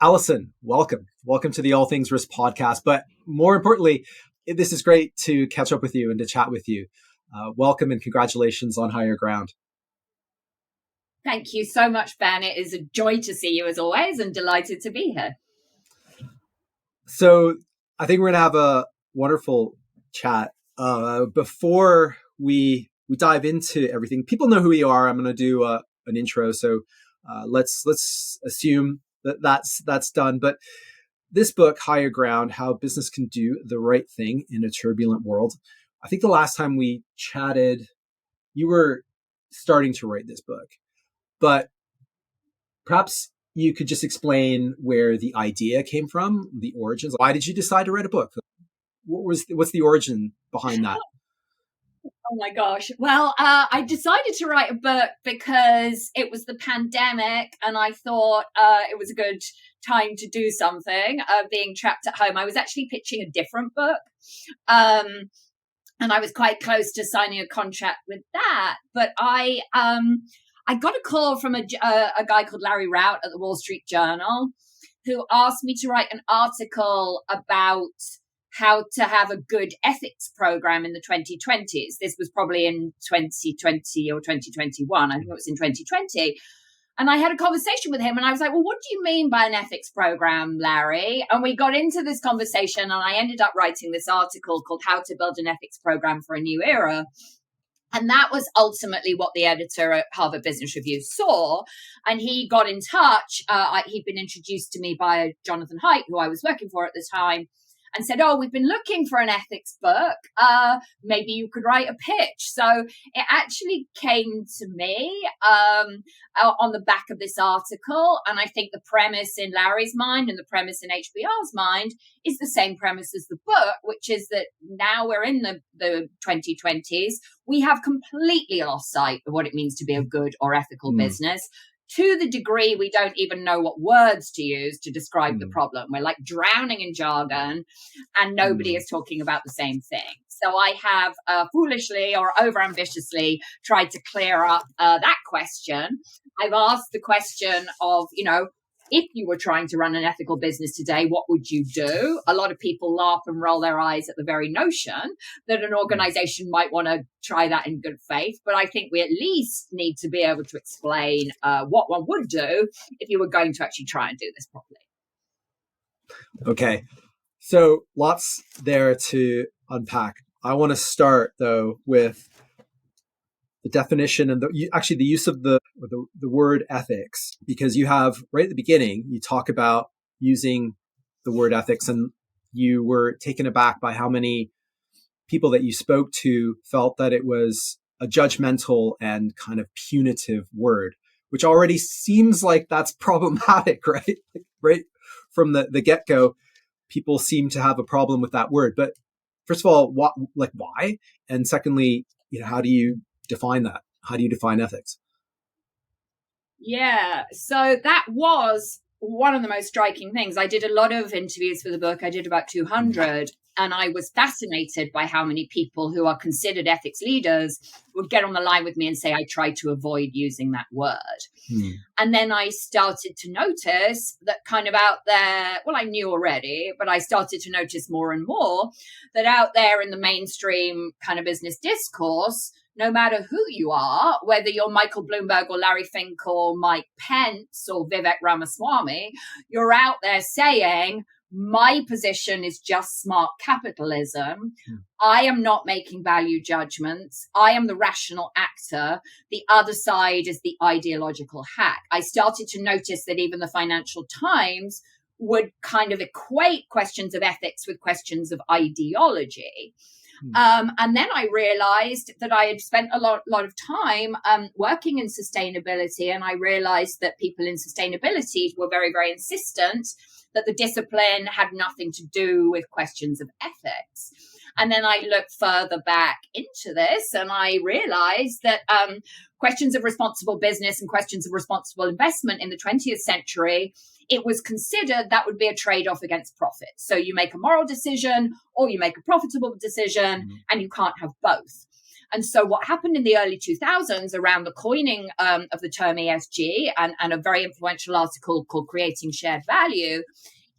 Alison, welcome. Welcome to the All Things Risk podcast. But more importantly, this is great to catch up with you and to chat with you. Welcome and congratulations on Higher Ground. Thank you so much, Ben. It is a joy to see you as always and delighted to be here. So I think we're going to have a wonderful chat. Before we dive into everything, people know who we are. I'm going to do an intro. So let's assume that's done. But this book, Higher Ground, How Business Can Do the Right Thing in a Turbulent World. I think the last time we chatted, you were starting to write this book, but perhaps you could just explain where the idea came from, the origins. Why did you decide to write a book? What's the origin behind that? Oh my gosh. Well, I decided to write a book because it was the pandemic and I thought it was a good time to do something, being trapped at home. I was actually pitching a different book. And I was quite close to signing a contract with that. But I got a call from a guy called Larry Rout at the Wall Street Journal who asked me to write an article about how to have a good ethics program in the 2020s. This was probably in 2020 or 2021. I think it was in 2020. And I had a conversation with him and I was like, well, what do you mean by an ethics program, Larry? And we got into this conversation and I ended up writing this article called How to Build an Ethics Program for a New Era. And that was ultimately what the editor at Harvard Business Review saw. And he got in touch. He'd been introduced to me by Jonathan Haidt, who I was working for at the time, and said, oh, we've been looking for an ethics book. Maybe you could write a pitch. So it actually came to me on the back of this article. And I think the premise in Larry's mind and the premise in HBR's mind is the same premise as the book, which is that now we're in the 2020s. We have completely lost sight of what it means to be a good or ethical business. To the degree we don't even know what words to use to describe the problem. We're like drowning in jargon and nobody is talking about the same thing. So I have foolishly or overambitiously tried to clear up that question. I've asked the question of, if you were trying to run an ethical business today, what would you do? A lot of people laugh and roll their eyes at the very notion that an organization might want to try that in good faith. But I think we at least need to be able to explain what one would do if you were going to actually try and do this properly. Okay. So lots there to unpack. I want to start, though, with the definition and the use of the word ethics, because you have right at the beginning, you talk about using the word ethics and you were taken aback by how many people that you spoke to felt that it was a judgmental and kind of punitive word, which already seems like that's problematic, right? Right from the get-go, people seem to have a problem with that word. But first of all, why? And secondly, how do you define that? How do you define ethics? Yeah, so that was one of the most striking things. I did a lot of interviews for the book. I did about 200, and I was fascinated by how many people who are considered ethics leaders would get on the line with me and say, I tried to avoid using that word. And then I started to notice that kind of out there, well, I knew already, but I started to notice more and more that out there in the mainstream kind of business discourse, no matter who you are, whether you're Michael Bloomberg or Larry Fink or Mike Pence or Vivek Ramaswamy, you're out there saying, my position is just smart capitalism. I am not making value judgments. I am the rational actor. The other side is the ideological hack. I started to notice that even the Financial Times would kind of equate questions of ethics with questions of ideology. And then I realized that I had spent a lot of time working in sustainability, and I realized that people in sustainability were very, very insistent that the discipline had nothing to do with questions of ethics. And then I looked further back into this and I realized that questions of responsible business and questions of responsible investment in the 20th century, it was considered that would be a trade-off against profit. So you make a moral decision or you make a profitable decision and you can't have both. And so what happened in the early 2000s around the coining of the term ESG and a very influential article called Creating Shared Value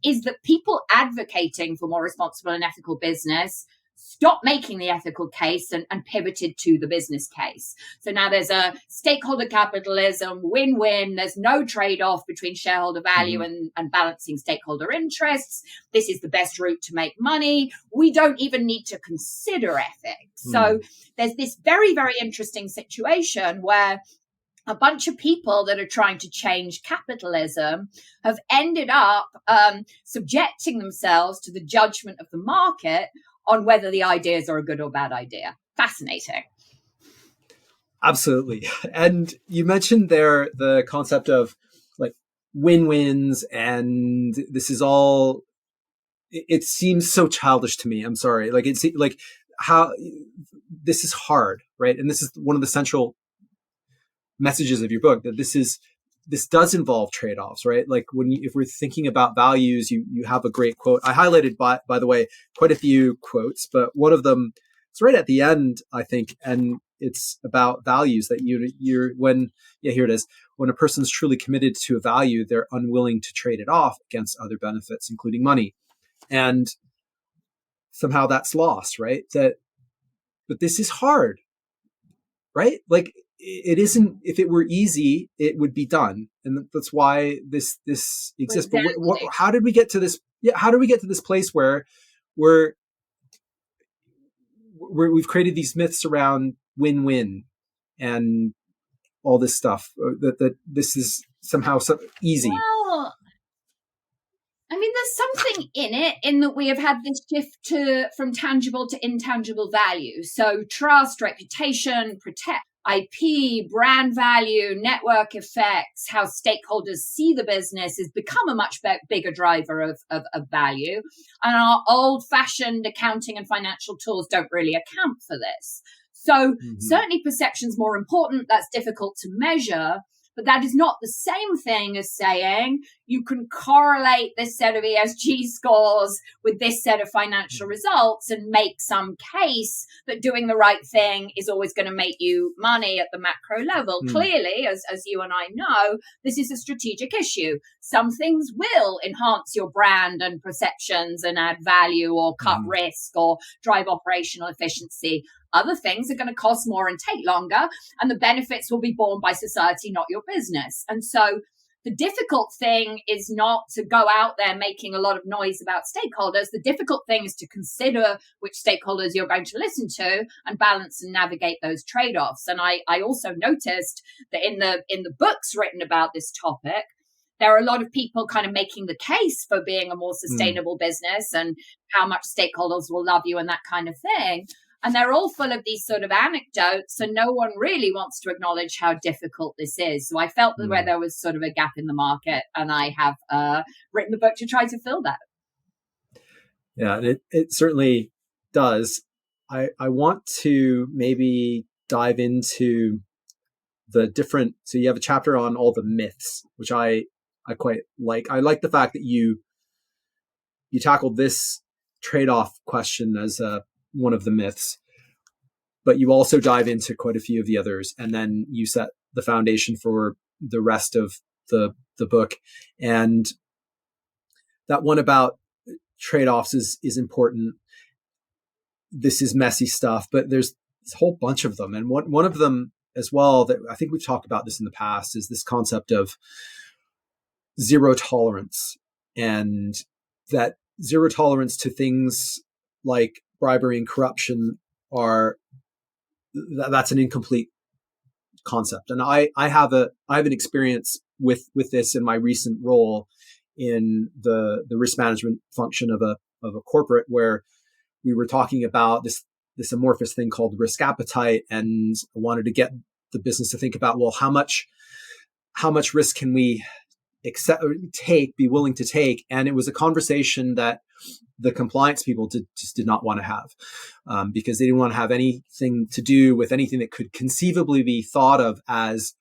is that people advocating for more responsible and ethical business stopped making the ethical case and pivoted to the business case. So now there's a stakeholder capitalism, win-win. There's no trade-off between shareholder value and balancing stakeholder interests. This is the best route to make money. We don't even need to consider ethics. So there's this very, very interesting situation where a bunch of people that are trying to change capitalism have ended up subjecting themselves to the judgment of the market on whether the ideas are a good or bad idea. Fascinating. Absolutely. And you mentioned there the concept of like win-wins, and this is all, it seems so childish to me. I'm sorry. Like it's like how this is hard, right? And this is one of the central messages of your book, that this does involve trade-offs, right? Like if we're thinking about values, you have a great quote. I highlighted, by the way, quite a few quotes, but one of them, it's right at the end, I think, and it's about values that here it is. When a person's truly committed to a value, they're unwilling to trade it off against other benefits, including money. And somehow that's lost, right? But this is hard, right? Like, it isn't. If it were easy, it would be done, and that's why this exists. Exactly. But how did we get to this? Yeah, how did we get to this place where we've created these myths around win-win and all this stuff, that this is somehow so easy? Well, I mean, there's something in it, in that we have had this shift from tangible to intangible value. So trust, reputation, protect, IP, brand value, network effects, how stakeholders see the business has become a much bigger driver of value. And our old-fashioned accounting and financial tools don't really account for this. So certainly perception's more important. That's difficult to measure. But that is not the same thing as saying you can correlate this set of ESG scores with this set of financial results and make some case that doing the right thing is always going to make you money at the macro level. Clearly, as you and I know, this is a strategic issue. Some things will enhance your brand and perceptions and add value or cut risk or drive operational efficiency. Other things are going to cost more and take longer, and the benefits will be borne by society, not your business. And so the difficult thing is not to go out there making a lot of noise about stakeholders. The difficult thing is to consider which stakeholders you're going to listen to and balance and navigate those trade-offs. And I also noticed that in the books written about this topic, there are a lot of people kind of making the case for being a more sustainable business and how much stakeholders will love you and that kind of thing. And they're all full of these sort of anecdotes, and no one really wants to acknowledge how difficult this is. So I felt that where there was sort of a gap in the market, and I have written the book to try to fill that. Yeah, it certainly does. I want to maybe dive into the different. So you have a chapter on all the myths, which I quite like. I like the fact that you tackled this trade-off question as one of the myths, but you also dive into quite a few of the others, and then you set the foundation for the rest of the book. And that one about trade-offs is important. This is messy stuff, but there's a whole bunch of them. And one of them as well, that I think we've talked about this in the past, is this concept of zero tolerance, and that zero tolerance to things like bribery and corruption that's an incomplete concept. And I have an experience with this in my recent role in the risk management function of a corporate, where we were talking about this amorphous thing called risk appetite, and I wanted to get the business to think about, well, how much risk can we be willing to take? And it was a conversation that the compliance people just did not want to have, because they didn't want to have anything to do with anything that could conceivably be thought of as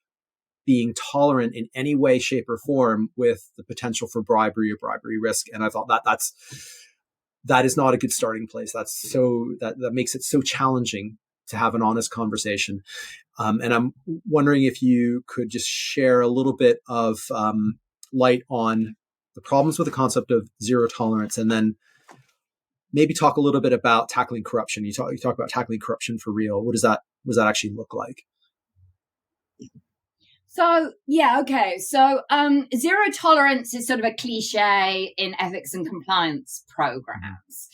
being tolerant in any way, shape, or form with the potential for bribery or bribery risk. And I thought that is not a good starting place. That makes it so challenging to have an honest conversation. And I'm wondering if you could just share a little bit of light on the problems with the concept of zero tolerance, and then maybe talk a little bit about tackling corruption. You talk about tackling corruption for real. What does that actually look like? So, yeah, okay. So, zero tolerance is sort of a cliche in ethics and compliance programs.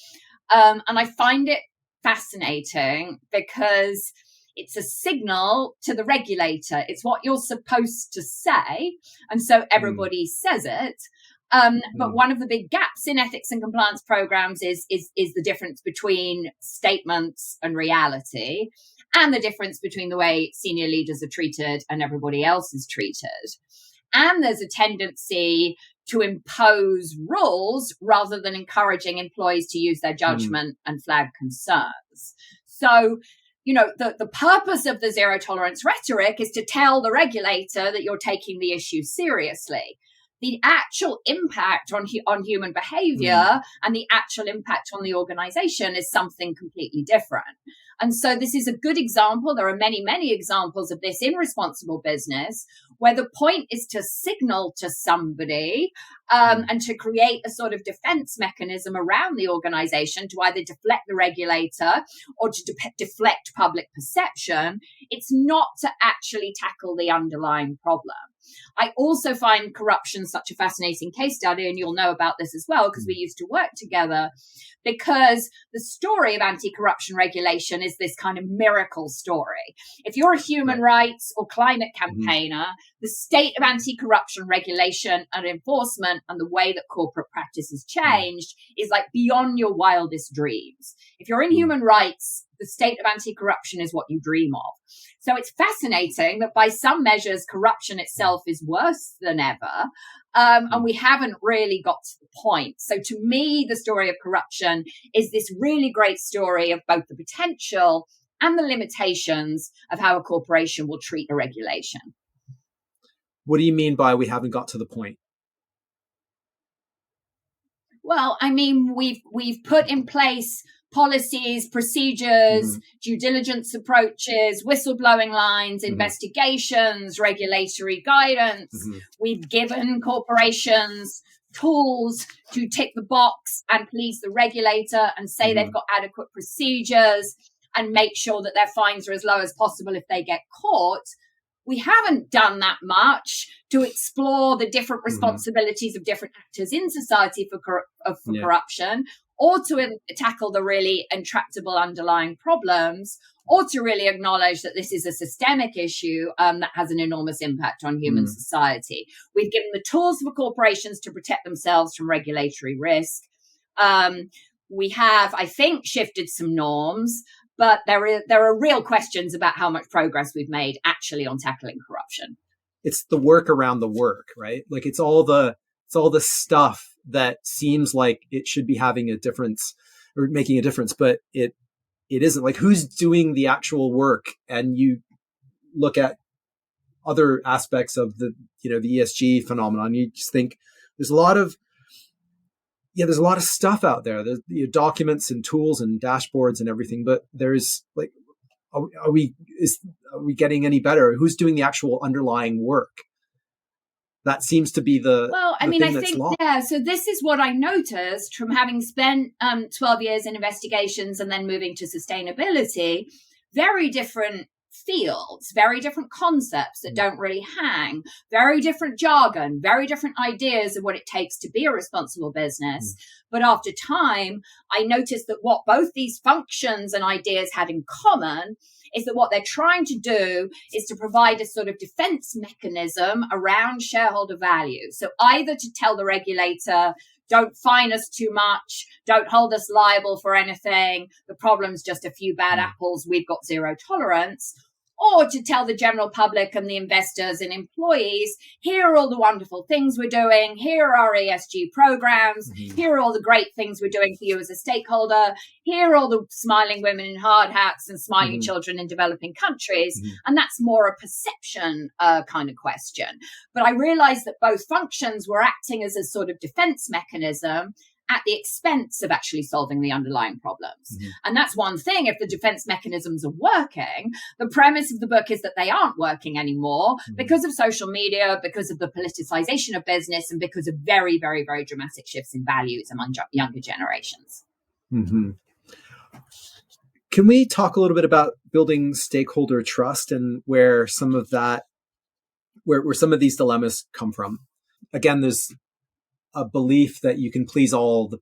And I find it fascinating because it's a signal to the regulator. It's what you're supposed to say. And so everybody says it. But one of the big gaps in ethics and compliance programs is the difference between statements and reality, and the difference between the way senior leaders are treated and everybody else is treated. And there's a tendency to impose rules rather than encouraging employees to use their judgment and flag concerns. So, the purpose of the zero tolerance rhetoric is to tell the regulator that you're taking the issue seriously. The actual impact on human behavior and the actual impact on the organization is something completely different. And so this is a good example. There are many, many examples of this in responsible business, where the point is to signal to somebody and to create a sort of defense mechanism around the organization to either deflect the regulator or to deflect public perception. It's not to actually tackle the underlying problem. I also find corruption such a fascinating case study, and you'll know about this as well because we used to work together, because the story of anti-corruption regulation is this kind of miracle story. If you're a human rights or climate campaigner, the state of anti-corruption regulation and enforcement and the way that corporate practice has changed is like beyond your wildest dreams. If you're in human rights, the state of anti-corruption is what you dream of. So it's fascinating that by some measures, corruption itself is worse than ever. And we haven't really got to the point. So to me, the story of corruption is this really great story of both the potential and the limitations of how a corporation will treat a regulation. What do you mean by we haven't got to the point? Well, I mean, we've put in place policies, procedures, due diligence approaches, whistleblowing lines, investigations, regulatory guidance. We've given corporations tools to tick the box and please the regulator and say they've got adequate procedures and make sure that their fines are as low as possible if they get caught. We haven't done that much to explore the different responsibilities of different actors in society for corruption, or to tackle the really intractable underlying problems, or to really acknowledge that this is a systemic issue that has an enormous impact on human society. We've given the tools for corporations to protect themselves from regulatory risk. We have, I think, shifted some norms, but there are real questions about how much progress we've made actually on tackling corruption. It's the work around the work, right? Like it's all the stuff that seems like it should be having a difference or making a difference, but it isn't. Like who's doing the actual work? And you look at other aspects of the ESG phenomenon, you just think there's a lot of stuff out there. There's documents and tools and dashboards and everything, but there's like, are we getting any better? Who's doing the actual underlying work? That seems to be the so this is what I noticed from having spent 12 years in investigations and then moving to sustainability. Very different fields, very different concepts that don't really hang, very different jargon, very different ideas of what it takes to be a responsible business. But after time, I noticed that what both these functions and ideas had in common is that what they're trying to do is to provide a sort of defense mechanism around shareholder value. So either to tell the regulator, don't fine us too much, don't hold us liable for anything, the problem's just a few bad apples, we've got zero tolerance, or to tell the general public and the investors and employees, here are all the wonderful things we're doing, here are our ESG programs, here are all the great things we're doing for you as a stakeholder, here are all the smiling women in hard hats and smiling children in developing countries. And that's more a perception kind of question. But I realized that both functions were acting as a sort of defense mechanism, at the expense of actually solving the underlying problems. Mm-hmm. And that's one thing. If the defense mechanisms are working, the premise of the book is that they aren't working anymore because of social media, because of the politicization of business, and because of very, very, very dramatic shifts in values among younger generations. Mm-hmm. Can we talk a little bit about building stakeholder trust and where some of that, where some of these dilemmas come from? Again, there's a belief that you can please all the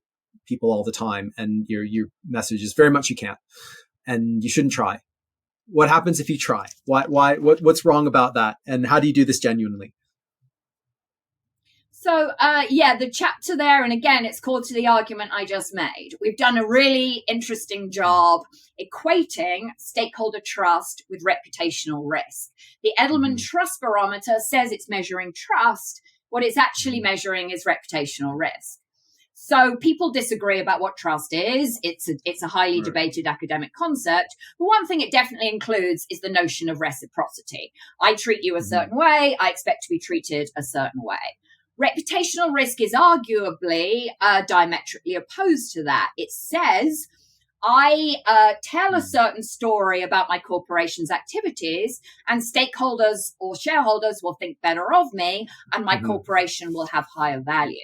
people all the time, and your message is very much you can't, and you shouldn't try. What happens if you try? What's wrong about that? And how do you do this genuinely? So, the chapter there, and again, it's called To the Argument I Just Made. We've done a really interesting job equating stakeholder trust with reputational risk. The Edelman Trust Barometer says it's measuring trust. What it's actually measuring is reputational risk. So people disagree about what trust is. It's a highly debated academic concept. But one thing it definitely includes is the notion of reciprocity. I treat you a certain way. I expect to be treated a certain way. Reputational risk is arguably diametrically opposed to that. It says, I tell a certain story about my corporation's activities, and stakeholders or shareholders will think better of me, and my corporation will have higher value.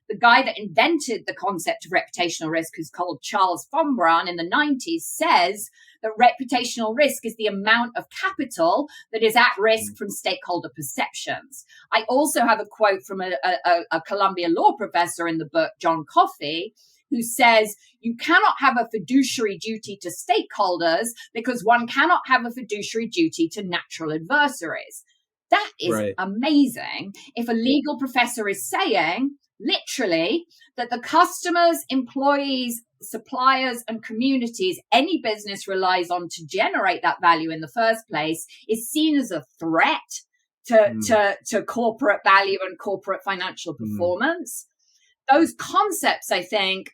The guy that invented the concept of reputational risk, who's called Charles von Braun in the 90s, says that reputational risk is the amount of capital that is at risk from stakeholder perceptions. I also have a quote from a Columbia law professor in the book, John Coffey, who says you cannot have a fiduciary duty to stakeholders because one cannot have a fiduciary duty to natural adversaries. That is amazing. If a legal professor is saying, literally, that the customers, employees, suppliers, and communities any business relies on to generate that value in the first place is seen as a threat to corporate value and corporate financial performance. Those concepts, I think,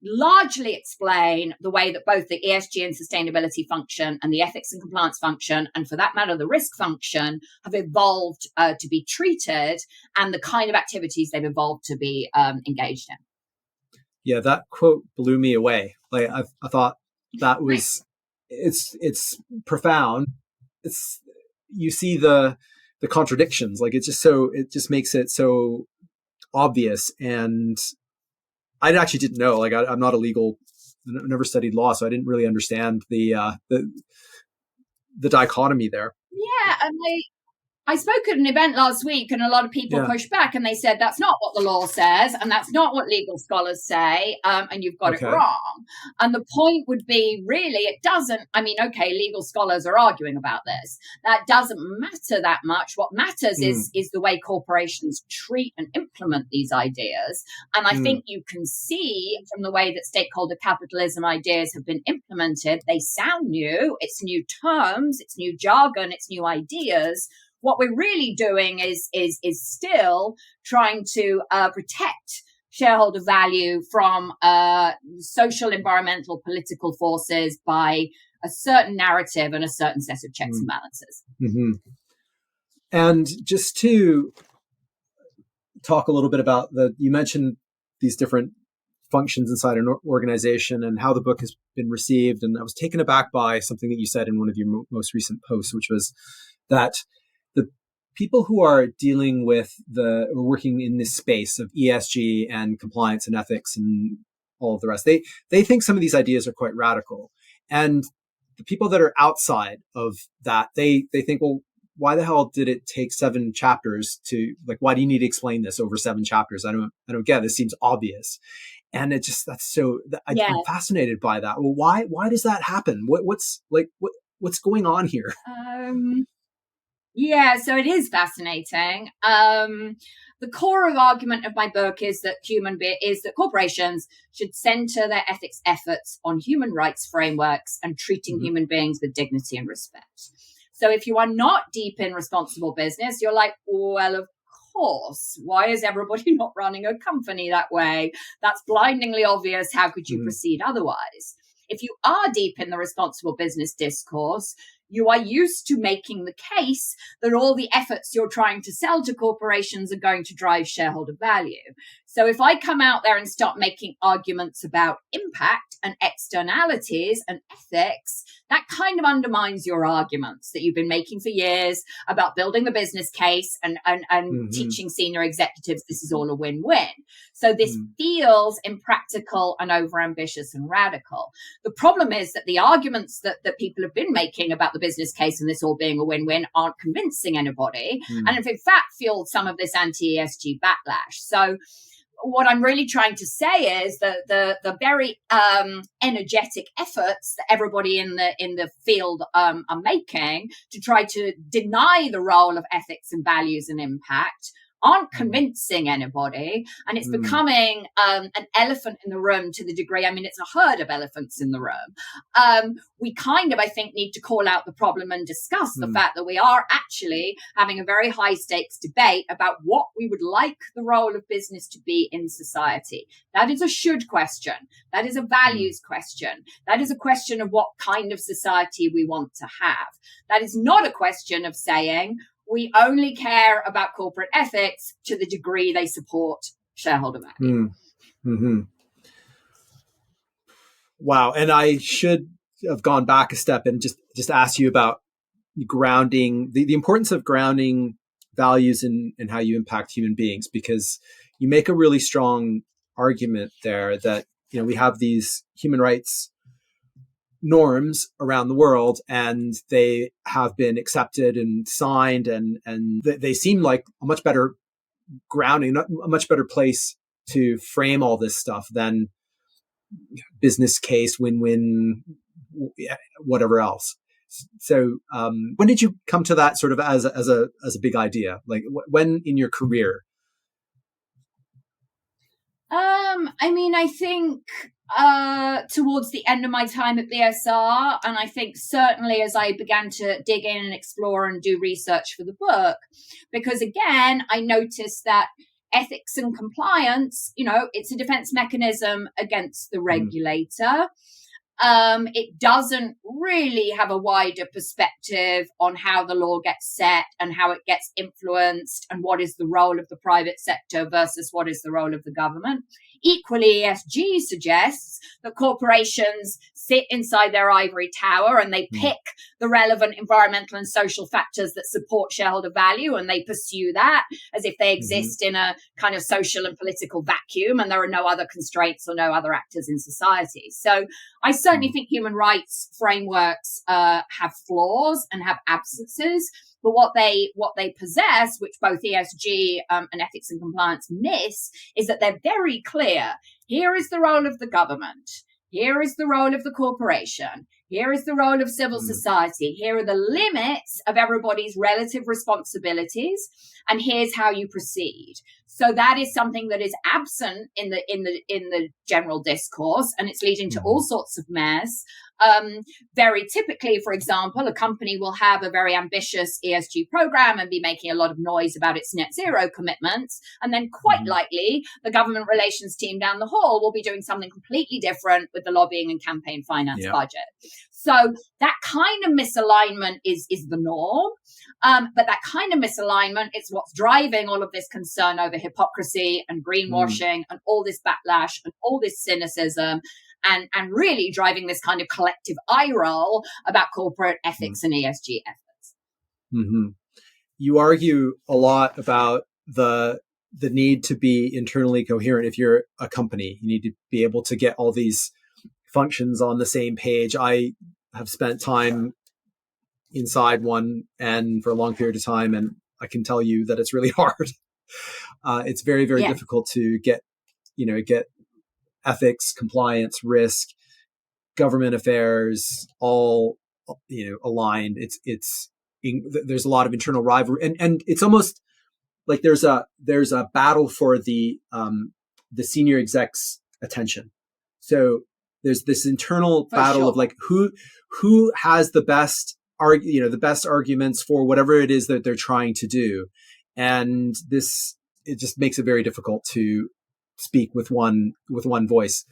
largely explain the way that both the ESG and sustainability function and the ethics and compliance function, and for that matter, the risk function, have evolved to be treated, and the kind of activities they've evolved to be engaged in. Yeah, that quote blew me away. Like I thought that was, it's profound. It's, you see the contradictions. Like it just makes it so obvious. And I actually didn't know. Like I'm not a legal, I've never studied law, so I didn't really understand the dichotomy there. Yeah, and I spoke at an event last week, and a lot of people pushed back, and they said that's not what the law says, and that's not what legal scholars say, and you've got it wrong. And the point would be, really, it doesn't. I mean, okay, legal scholars are arguing about this. That doesn't matter that much. What matters is the way corporations treat and implement these ideas. And I think you can see from the way that stakeholder capitalism ideas have been implemented, they sound new. It's new terms, it's new jargon, it's new ideas. What we're really doing is still trying to protect shareholder value from social, environmental, political forces by a certain narrative and a certain set of checks and balances. Mm-hmm. And just to talk a little bit about you mentioned these different functions inside an organization and how the book has been received. And I was taken aback by something that you said in one of your most recent posts, which was that the people who are dealing with or working in this space of ESG and compliance and ethics and all of the rest, they think some of these ideas are quite radical. And the people that are outside of that, they think, well, why the hell did it take 7 chapters to, like, why do you need to explain this over 7 chapters? I don't get it. This seems obvious. And it just, I'm fascinated by that. Well, why does that happen? What's going on here? So it is fascinating. The core of argument of my book is that corporations should center their ethics efforts on human rights frameworks and treating human beings with dignity and respect. So if you are not deep in responsible business, you're like, well, of course, why is everybody not running a company that way? That's blindingly obvious. How could you proceed otherwise? If you are deep in the responsible business discourse, you are used to making the case that all the efforts you're trying to sell to corporations are going to drive shareholder value. So if I come out there and start making arguments about impact and externalities and ethics, that kind of undermines your arguments that you've been making for years about building the business case and teaching senior executives this is all a win-win. So this feels impractical and overambitious and radical. The problem is that the arguments that people have been making about the business case and this all being a win-win aren't convincing anybody, and in fact fueled some of this anti-ESG backlash. So what I'm really trying to say is that the very energetic efforts that everybody in the field are making to try to deny the role of ethics and values and impact aren't convincing anybody, and it's becoming an elephant in the room to the degree, I mean, it's a herd of elephants in the room. We kind of, I think, need to call out the problem and discuss the fact that we are actually having a very high stakes debate about what we would like the role of business to be in society. That is a should question. That is a values question. That is a question of what kind of society we want to have. That is not a question of saying, we only care about corporate ethics to the degree they support shareholder value. Wow. And I should have gone back a step and just asked you about grounding, the importance of grounding values in how you impact human beings, because you make a really strong argument there that, we have these human rights norms around the world, and they have been accepted and signed, and they seem like a much better grounding, a much better place to frame all this stuff than business case, win-win, whatever else. So when did you come to that sort of as a big idea? Like when in your career? I think towards the end of my time at BSR, and I think certainly as I began to dig in and explore and do research for the book, because again, I noticed that ethics and compliance, it's a defense mechanism against the regulator. It doesn't really have a wider perspective on how the law gets set and how it gets influenced and what is the role of the private sector versus what is the role of the government. Equally, ESG suggests that corporations sit inside their ivory tower and they pick the relevant environmental and social factors that support shareholder value, and they pursue that as if they exist in a kind of social and political vacuum and there are no other constraints or no other actors in society. So I certainly think human rights frameworks have flaws and have absences, but what they possess, which both ESG and ethics and compliance miss, is that they're very clear. Here is the role of the government. Here is the role of the corporation. Here is the role of civil society. Here are the limits of everybody's relative responsibilities, and here's how you proceed. So that is something that is absent in the general discourse, and it's leading to all sorts of mess. Very typically, for example, a company will have a very ambitious ESG program and be making a lot of noise about its net zero commitments. And then quite likely the government relations team down the hall will be doing something completely different with the lobbying and campaign finance budget. So that kind of misalignment is the norm. But that kind of misalignment is what's driving all of this concern over hypocrisy and greenwashing and all this backlash and all this cynicism. And really driving this kind of collective eye roll about corporate ethics and ESG efforts. You argue a lot about the need to be internally coherent. If you're a company, you need to be able to get all these functions on the same page. I have spent time inside one and for a long period of time, and I can tell you that it's really hard. It's very, very difficult to get ethics, compliance, risk, government affairs, all aligned. There's a lot of internal rivalry, and it's almost like there's a battle for the senior execs' attention. So there's this internal battle of like who has the best arguments for whatever it is that they're trying to do, and it just makes it very difficult to speak with one voice.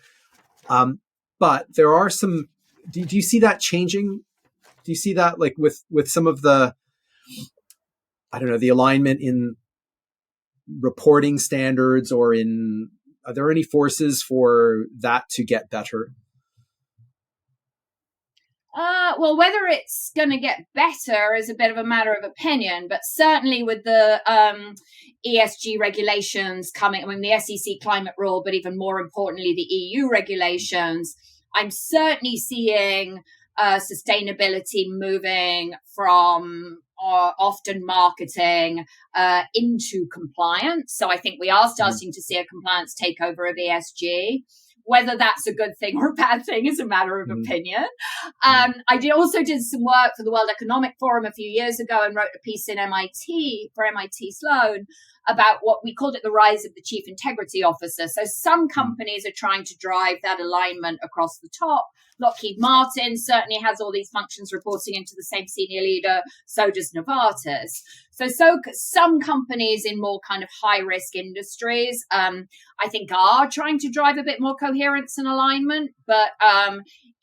But there are some. Do you see that changing Do you see that like with some of the, I don't know, the alignment in reporting standards, or are there any forces for that to get better? Well, whether it's going to get better is a bit of a matter of opinion, but certainly with the ESG regulations coming, I mean, the SEC climate rule, but even more importantly, the EU regulations, I'm certainly seeing sustainability moving from often marketing into compliance. So I think we are starting to see a compliance takeover of ESG. Whether that's a good thing or a bad thing is a matter of opinion. I also did some work for the World Economic Forum a few years ago and wrote a piece in MIT Sloan about what we called it the rise of the chief integrity officer. So some companies are trying to drive that alignment across the top. Lockheed Martin certainly has all these functions reporting into the same senior leader. So does Novartis. So some companies in more kind of high risk industries, I think are trying to drive a bit more coherence and alignment, but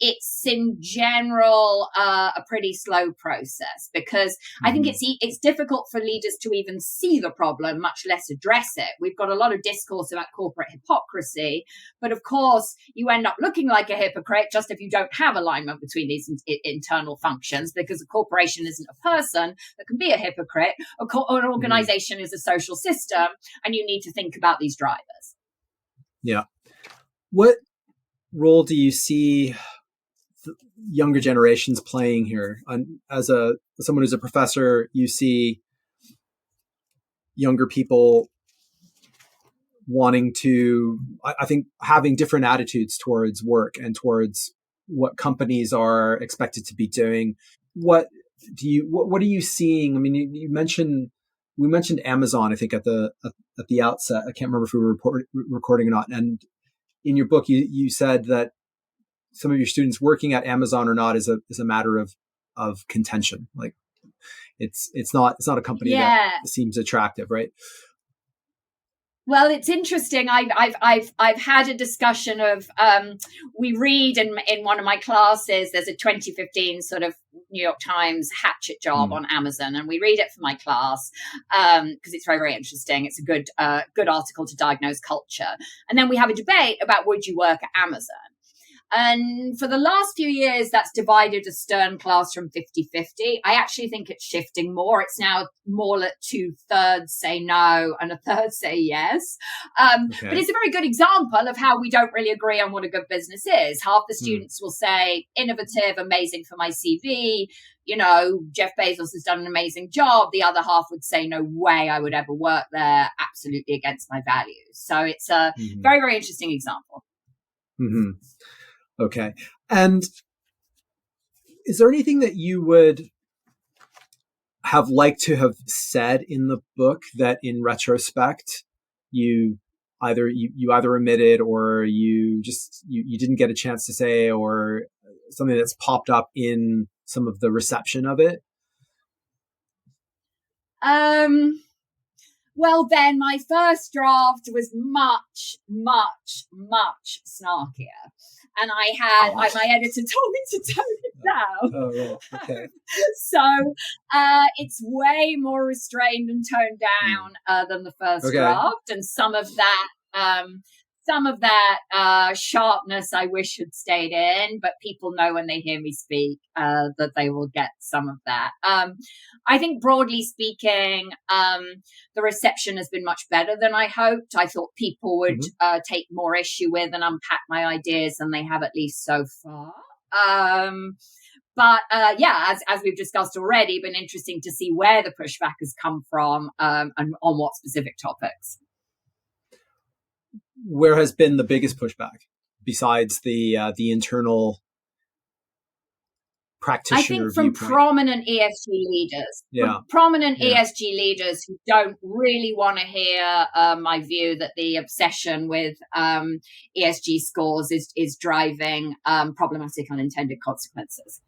it's in general a pretty slow process, because I think it's difficult for leaders to even see the problem, much less address it. We've got a lot of discourse about corporate hypocrisy, but of course you end up looking like a hypocrite just if you don't have alignment between these internal functions, because a corporation isn't a person that can be a hypocrite. An organization is a social system, and you need to think about these drivers. Yeah. What role do you see younger generations playing here? As someone who's a professor, you see younger people wanting to, I think, having different attitudes towards work and towards what companies are expected to be doing. What are you seeing? I mean, we mentioned Amazon, I think at the outset. I can't remember if we were recording or not. And in your book, you said that some of your students working at Amazon or not is a matter of contention. Like it's not a company that seems attractive, right? Well, it's interesting. I've had a discussion of we read in one of my classes. There's a 2015 sort of New York Times hatchet job on Amazon, and we read it for my class because it's very, very interesting. It's a good article to diagnose culture, and then we have a debate about would you work at Amazon. And for the last few years, that's divided a stern class from 50-50. I actually think it's shifting more. It's now more like 2/3 say no and 1/3 say yes. But it's a very good example of how we don't really agree on what a good business is. Half the students will say innovative, amazing for my CV. You know, Jeff Bezos has done an amazing job. The other half would say, no way I would ever work there. Absolutely against my values. So it's a very, very interesting example. Mm-hmm. Okay. And is there anything that you would have liked to have said in the book that in retrospect you either omitted, or you didn't get a chance to say, or something that's popped up in some of the reception of it? Well, Ben, my first draft was much, much, much snarkier. And my editor told me to tone it down. Oh, right. Okay. So it's way more restrained and toned down than the first draft. And some of that sharpness I wish had stayed in, but people know when they hear me speak that they will get some of that. I think broadly speaking, the reception has been much better than I hoped. I thought people would take more issue with and unpack my ideas than they have, at least so far. But as we've discussed already, been interesting to see where the pushback has come from and on what specific topics. Where has been the biggest pushback besides the internal practitioner? I think from prominent ESG leaders. Yeah. ESG leaders who don't really want to hear my view that the obsession with ESG scores is driving problematic unintended consequences.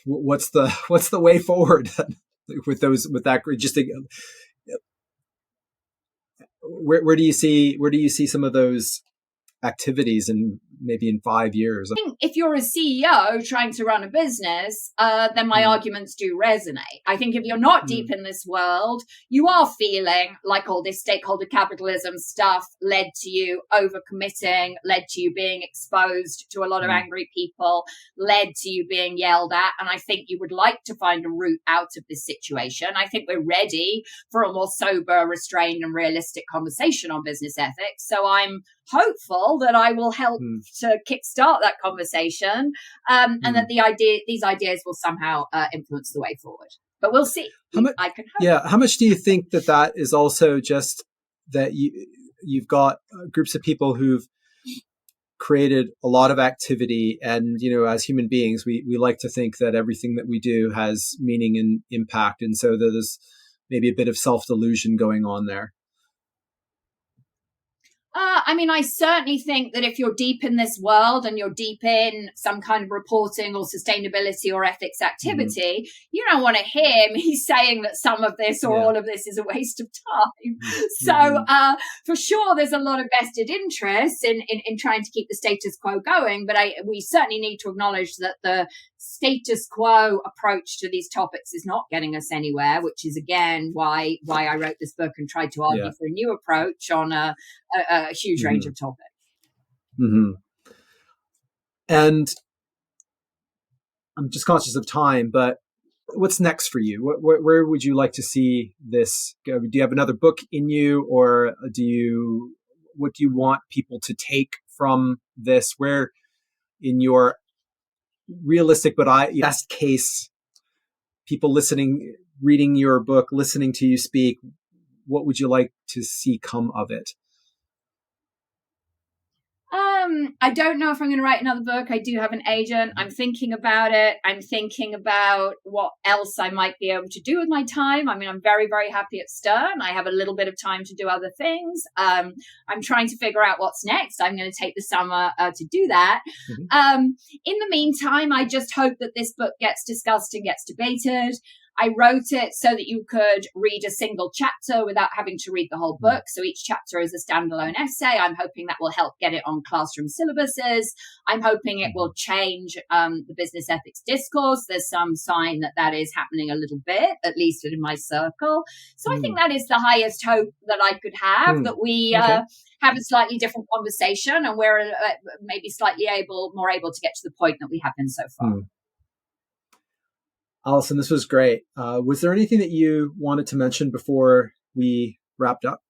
What's the way forward with that? Just where do you see some of those activities in maybe in 5 years. I think if you're a CEO trying to run a business, then my arguments do resonate. I think if you're not deep in this world, you are feeling like all this stakeholder capitalism stuff led to you overcommitting, led to you being exposed to a lot of angry people, led to you being yelled at. And I think you would like to find a route out of this situation. I think we're ready for a more sober, restrained and realistic conversation on business ethics. So I'm hopeful that I will help to kickstart that conversation, and that these ideas will somehow influence the way forward. But we'll see. I can hope. Yeah. How much do you think that is also just that you've got groups of people who've created a lot of activity, and as human beings, we like to think that everything that we do has meaning and impact, and so there's maybe a bit of self-delusion going on there. I certainly think that if you're deep in this world and you're deep in some kind of reporting or sustainability or ethics activity, you don't want to hear me saying that some of this or all of this is a waste of time. So for sure, there's a lot of vested interest in trying to keep the status quo going. But we certainly need to acknowledge that the status quo approach to these topics is not getting us anywhere, which is, again, why I wrote this book and tried to argue for a new approach on a huge range of topics. And I'm just conscious of time, but what's next for you? Where would you like to see this go? Do you have another book in you, or what do you want people to take from this? Where in your realistic but best case, people listening, reading your book, listening to you speak, what would you like to see come of it? I don't know if I'm going to write another book. I do have an agent. I'm thinking about it. I'm thinking about what else I might be able to do with my time. I'm very, very happy at Stern. I have a little bit of time to do other things. I'm trying to figure out what's next. I'm going to take the summer to do that. In the meantime, I just hope that this book gets discussed and gets debated. I wrote it so that you could read a single chapter without having to read the whole book. So each chapter is a standalone essay. I'm hoping that will help get it on classroom syllabuses. I'm hoping it will change the business ethics discourse. There's some sign that is happening a little bit, at least in my circle. So I think that is the highest hope that I could have, that we have a slightly different conversation, and we're maybe slightly more able to get to the point that we have been so far. Alison, this was great. Was there anything that you wanted to mention before we wrapped up?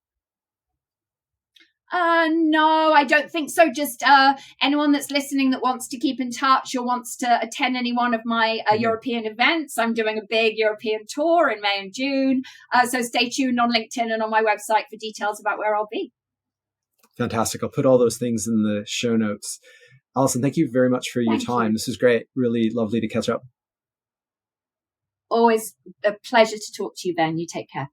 No, I don't think so. Just anyone that's listening that wants to keep in touch or wants to attend any one of my European events. I'm doing a big European tour in May and June. So stay tuned on LinkedIn and on my website for details about where I'll be. Fantastic. I'll put all those things in the show notes. Alison, thank you very much for your time. This is great. Really lovely to catch up. Always a pleasure to talk to you, Ben. You take care.